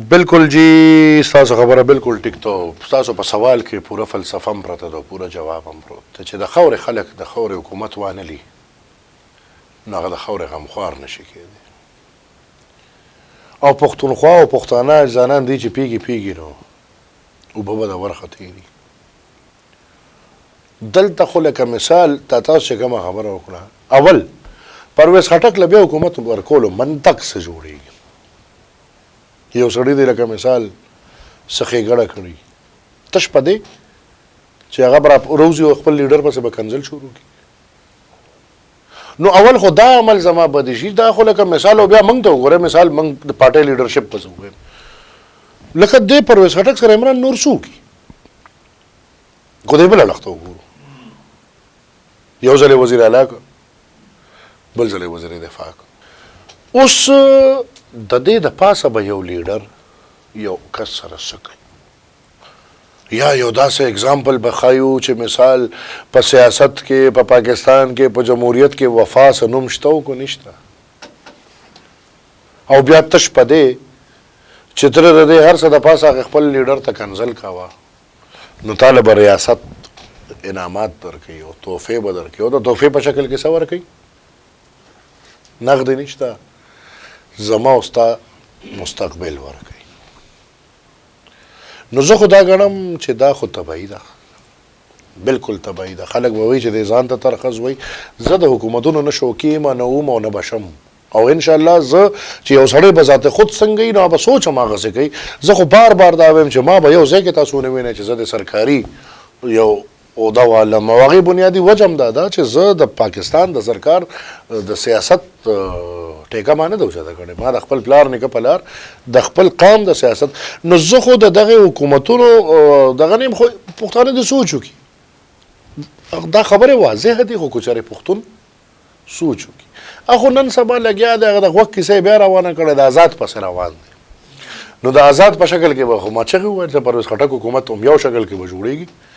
بالکل جی ستاسو خبره بالکل ټیک ته ستاسو په سوال کې پوره فلسفه هم پرته ده پوره جواب هم پروت دی چې د خاورې خلک د خاورې حکومت وانه لي نو هغه د خاورې غمخوار نشي کېدی او پښتونخوا او پښتانه ځانان دي چې پیږي نو اوبه به د ورختېږي دلته خو لکه مثال تاسو چې کومه خبره وکړه اول پرویز خټک له بیا حکومت ورکولو منطق څه جوړېږي یو سړی دی لکه مثال څه ښېګړه کړي تش په دی چې هغه به راوځي او خپل لیډر پسې به کنځل شروع کړي نو اول خو دا عمل زما بدې شي دا خو لکه مثال او بیا موږ ته وګوره مثال موږ د پارټۍ لیډرشپ پسې وګورو لکه دې پرویز خټک سره عمران نور څه وکړي خو دې بله لښته وګورو یو ځل یې وزیر اعلی کړ بل ځل یې وزیر دفاع کړ اوس د دې د پاسه به یو لیډر یو کس سره څه کوي یا یو داسې اگزامپل به ښایو چې مثال په سیاست کې په پاکستان کې په جمهوریت کې وفا څه نوم شته او که نشته او بیا تش په دی چې ته د دې هر څه د پاسه هغې خپل لیډر ته کنځل کوه نو تاله به ریاست انعامات درکوي او تحفې به درکوي او د تحفې په شکل کې څه ورکوي نغدې نشته زما او ستا مستقبل ورکوي نو زه خو دا ګڼم چې دا خو طبعي ده بالکل طبعي ده خلک به وایي چې دی ځان ته ترخص وایي زه د حکومتونو نه شوقي یم نه وم او نه به شم او انشاءالله زه چې یو سړی به ذات خود څنګه وي نو به سوچ هم هغسې کوي زه خو بار بار دا وایم چې ما به یو ځای کې تاسو ونه وینئ چې زه د سرکاري یو عہده والم او هغې بنیادي وجه هم دا ده چې زه د پاکستان د سرکار د سیاست ټیکه ما نه ده اوچته کړې ما د خپل پلار نیکه په لار د خپل قام د سیاست نو زه خو د دغې حکومتونو دغه نیم خو پښتانه د سوچ وکړي دا خبرې واضحه دي خو که چېرې پښتون سوچ وکړي اخو نن سبا لګیا دی هغه د غوږ کیسه یې بیا روانه کړې د آزاد پسې روان دی نو د آزاد په شکل کې به خو ما چغې وویل چې پرویز خټک حکومت هم یو شکل کې به جوړېږي